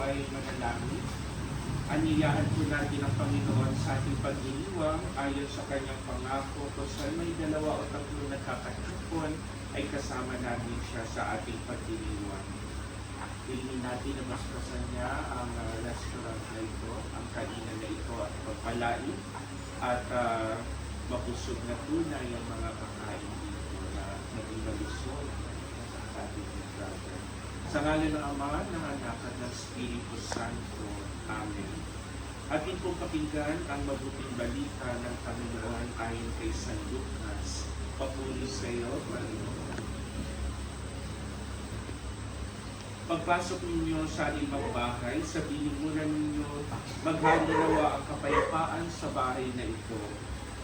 ay manalangin. Aniyahan po natin ang Panginoon sa ating pag-iiwang ayon sa kanyang pangako kung saan may 2 o 3 nagkakatipon ay kasama natin siya sa ating pag-iiwang. Hilingin natin na basbasan niya ang restaurant na ito, ang kainan na ito at pagpalain at mapusog na tunay ang mga kakain dito na naging malusog sa ating brother. Sa ngalan ng Ama, ng Anak at ng Espiritu Santo. Amen. Atin pong pakinggan ang mabuting balita ng Panginoon ayon kay San Lucas. Papuri sa iyo, Panginoon. Pagpasok ninyo sa limang bahay, sabihin muna ninyo, maghalilawa ang kapayapaan sa bahay na ito.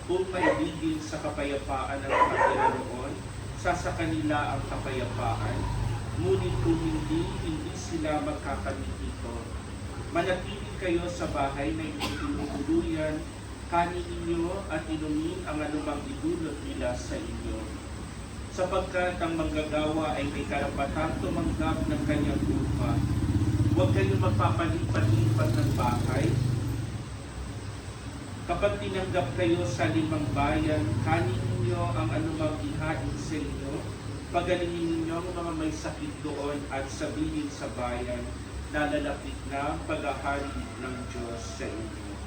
Kung maibigin sa kapayapaan ang Panginoon, sa kanila ang kapayapaan. Ngunit kung hindi sila magkakamit ito. Manatili kayo sa bahay na tinutuluyan, kanin ninyo at inumin ang anumang idulot nila sa inyo. Sapagkat ang manggagawa ay may karapatang tumanggap ng kanyang lupa. Huwag kayong magpapalipat-lipat ng bahay. Kapag tinanggap kayo sa limang bayan, kanin ninyo ang anumang ihain sa inyo. Pagalingin ninyo ang mga may sakit doon at sabihin sa bayan na lalapit na paghahari ng Diyos sa inyo.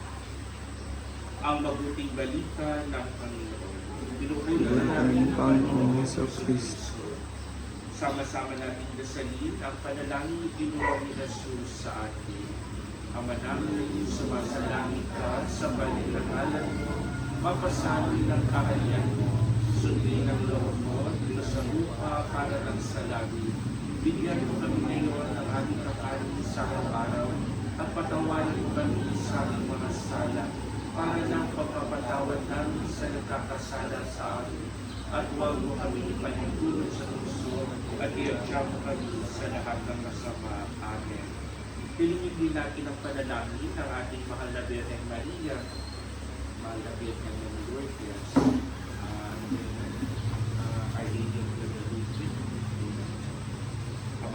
Ang mabuting balita ng Panginoon. Pinupuna namin ang Panginoon Jesucristo. Sama-sama natin dasalin ang panalangin ginawa ni Jesus sa atin. Ama namin, sumasalangit ka sa palinangalan mo, mapasabi ng kaharian mo, sundin ang loob mo, sa lupa para lang sa langit. Bigyan mo kami ngayon ng aming kakanin sa araw at patawarin kami sa aming mga sala para ng pagpapatawad namin sa nagkakasala sa amin. At huwag mo kami ipahintulot sa puso at iadya mo kami sa lahat ng masama. Amen. Hilingin din natin ang panalangin ng ating mahal na Birhen Maria. Mahal na Birhen ng Lourdes.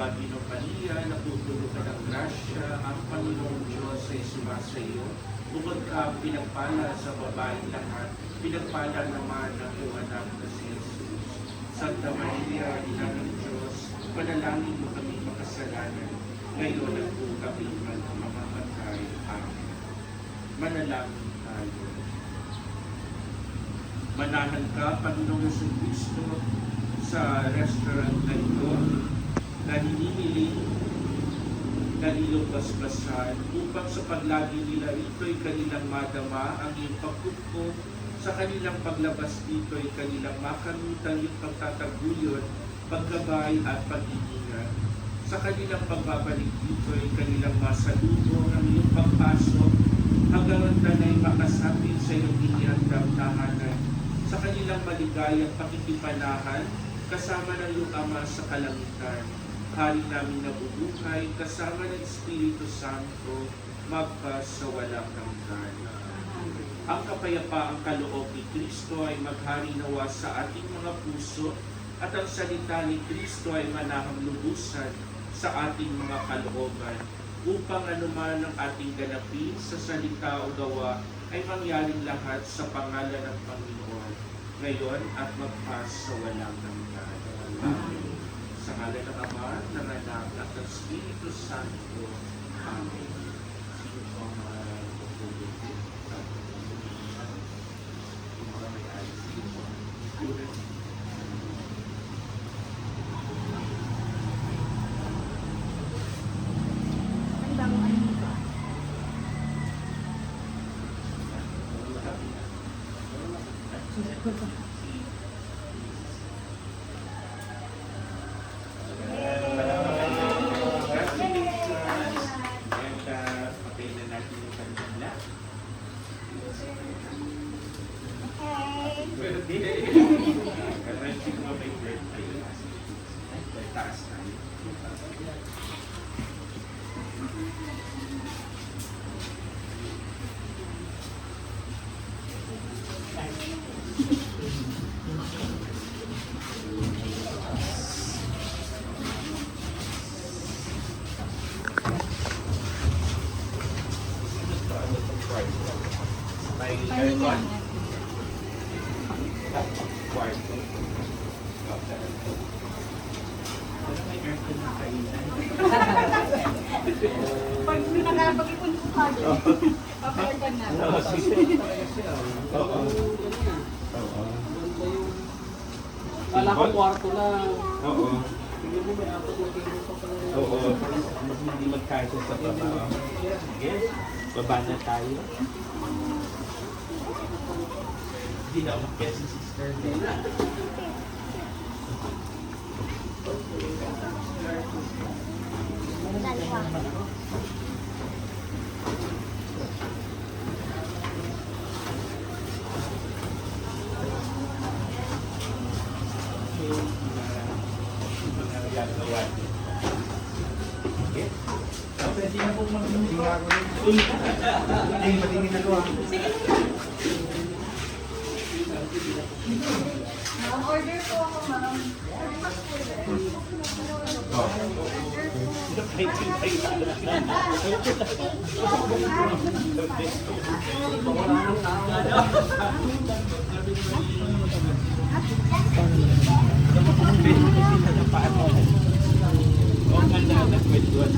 Paginoong Maria, natutulog ka ng grasya, ang Panginoong Diyos ay sumasa iyo. Bukod ka pinagpala sa babaeng lahat, pinagpala naman ang iyong anak na si Jesus. Santa Maria, Ina ng Diyos, panalangin mo kami makasalanan, ngayon at kung kami mamamatay. Amen. Manalangin tayo. Manahan ka, Panginoong Jesucristo, sa restaurant na ito, na hinihili na iyong basbasan upang sa paglagi nila ito'y kanilang madama ang iyong pagkuko, sa kanilang paglabas dito'y kanilang makamutan yung pagtataguyod, paggabay at pag-iingat. Sa kanilang pagbabalik dito'y kanilang masalubong ang iyong pagpasok hanggang tanay makasapit sa iyong inihandang tahanan. Sa kanilang maligayang pakikipanahan kasama ng iyong Ama sa kalangitan. Hari namin nabubuhay, kasama ng Espiritu Santo, magpas sa walang hanggan. Ang kapayapaang kaloob ni Kristo ay maghari nawa sa ating mga puso at ang salita ni Kristo ay manahang lubusan sa ating mga kalooban upang anuman ang ating ganapin sa salita o gawa ay mangyaring lahat sa pangalan ng Panginoon, ngayon at magpas sa walang hanggan. Amen. Sa ngalan ng Ama, ng Anak, at ng Espiritu Santo. Amen. Sino po ang magpupulog? Yung mga may ayos. Sino po ang magpupulog? Ang bagong ano ba? Pahinga. Kwarto. Wala may aircon na kainan. Pag nakapag-ipon ko ka doon, papayagan na. Oo. Oo. Kala ko kwarto lang. Oo. Hindi mo may apat na kilo pa pala. Oo. Mas hindi magkasya sa baba. Sige. Baba na tayo. Hindi na umakyat si sister nila. Pwede na po mag-hinga ako rin. Hindi, matingin ako ah. Order po ako, ma'am. Oo, ganda na kwentuhan.